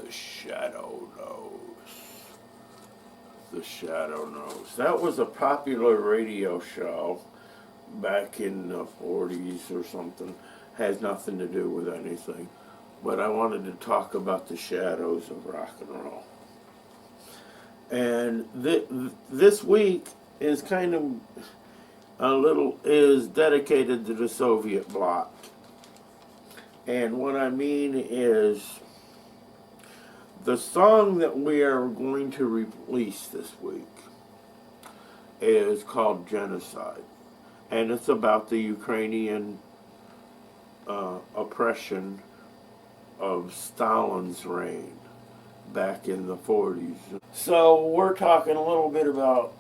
The Shadow Knows. The Shadow Knows. That was a popular radio show back in the 40s or something. Has nothing to do with anything. But I wanted to talk about the shadows of rock and roll. And this week is kind of is dedicated to the Soviet bloc. And what I mean is, the song that we are going to release this week is called Genocide. And it's about the Ukrainian oppression of Stalin's reign back in the 40s. So we're talking a little bit about,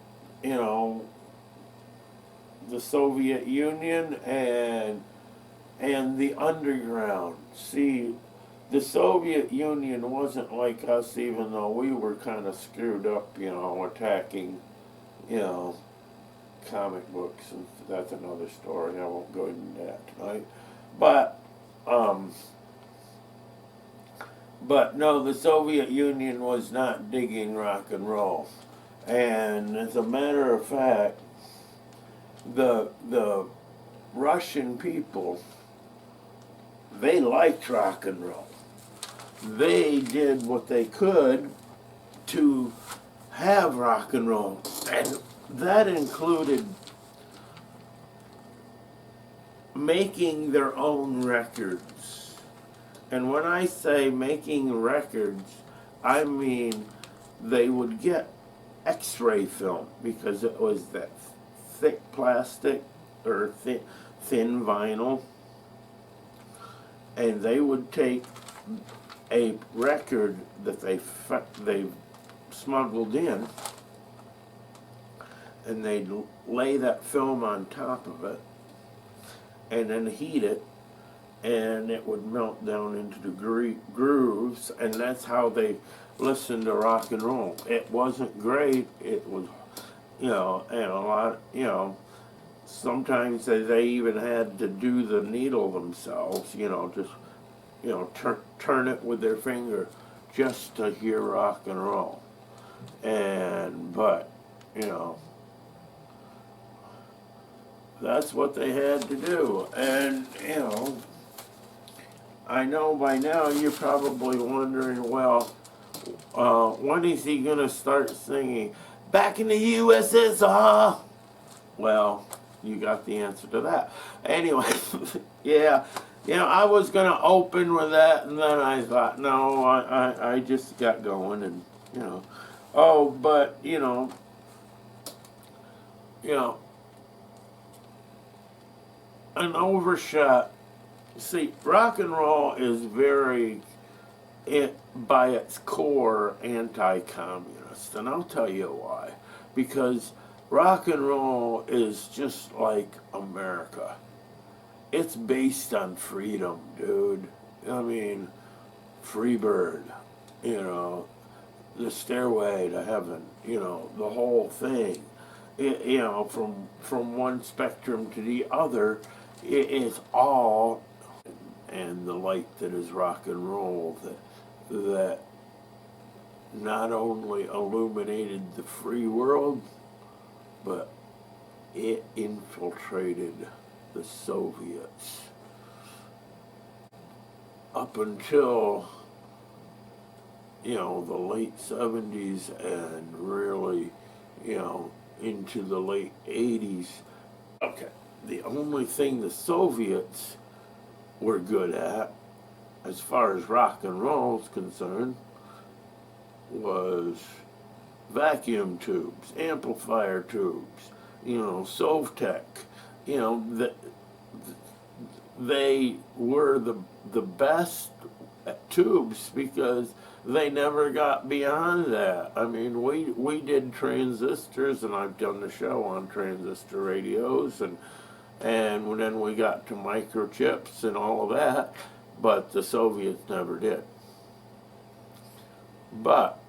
the Soviet Union and the underground. See, the Soviet Union wasn't like us, even though we were kind of screwed up, attacking, comic books, and that's another story. I won't go into that tonight. But no, the Soviet Union was not digging rock and roll. And as a matter of fact, the Russian people, they liked rock and roll. They did what they could to have rock and roll. And that included making their own records. And when I say making records, I mean they would get X-ray film, because it was that thick plastic or thin vinyl, and they would take a record that they smuggled in, and they'd lay that film on top of it and then heat it, and it would melt down into the grooves, and that's how they listened to rock and roll. It wasn't great. It was, and a lot, sometimes they even had to do the needle themselves, just, turn it with their finger just to hear rock and roll. But, that's what they had to do. And, I know by now you're probably wondering, well, when is he going to start singing "Back in the USSR"? Well, you got the answer to that. Anyway, yeah, I was going to open with that, and then I thought, no, I just got going, and, but, an overshot. See, rock and roll is very, by its core, anti-communist, and I'll tell you why. Because rock and roll is just like America. It's based on freedom, dude. I mean, free bird, the stairway to heaven, the whole thing. From one spectrum to the other, it is all, and the light that is rock and roll that not only illuminated the free world, but it infiltrated the Soviets. Up until, the late 70s and really, into the late 80s. Okay, the only thing the Soviets were good at, as far as rock and roll is concerned, was vacuum tubes, amplifier tubes, Sovtek. They were the best at tubes because they never got beyond that. I mean, we did transistors, and I've done the show on transistor radios, and then we got to microchips and all of that, but the Soviets never did. But,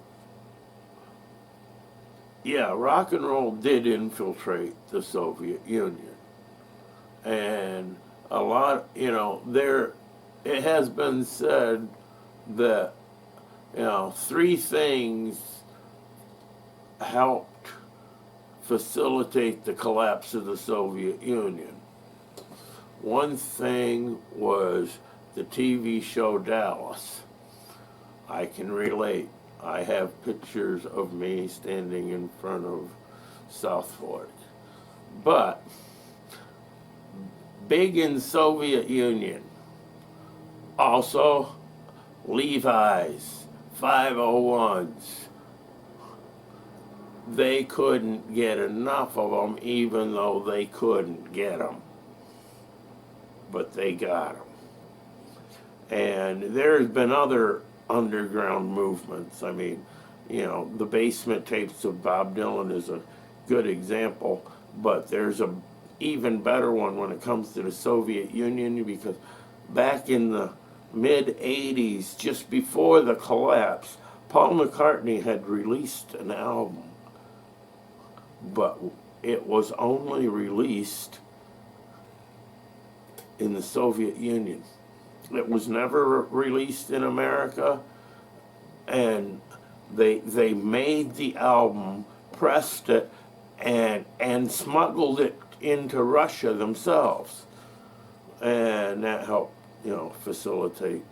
yeah, rock and roll did infiltrate the Soviet Union. And a lot, it has been said that three things helped facilitate the collapse of the Soviet Union. One thing was the TV show Dallas. I can relate. I have pictures of me standing in front of South Fork. But big in Soviet Union, also Levi's, 501s. They couldn't get enough of them, even though they couldn't get them. But they got them. And there's been other underground movements. I mean, the basement tapes of Bob Dylan is a good example, but there's a even better one when it comes to the Soviet Union, because back in the mid 80s, just before the collapse, Paul McCartney had released an album, but it was only released in the Soviet Union. It was never released in America, and they made the album, pressed it, and smuggled it into Russia themselves, and that helped facilitate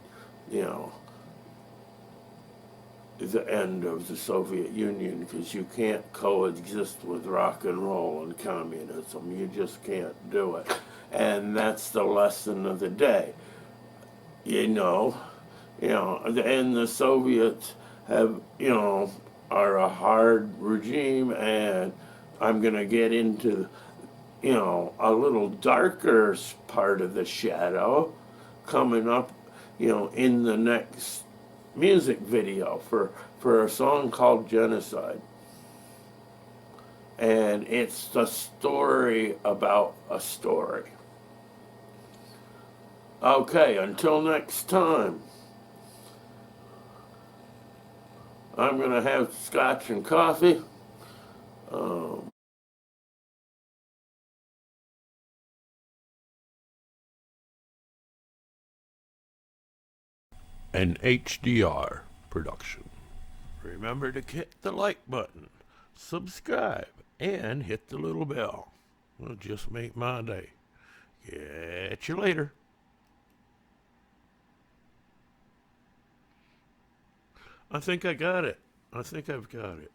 the end of the Soviet Union, because you can't coexist with rock and roll and communism. You just can't do it, and that's the lesson of the day. And the Soviets have, are a hard regime, and I'm going to get into, a little darker part of the shadow coming up, in the next music video for a song called Genocide. And it's the story about a story. Okay, until next time, I'm going to have scotch and coffee. An HDR production. Remember to hit the like button, subscribe, and hit the little bell. It'll just make my day. Catch you later. I think I got it. I think I've got it.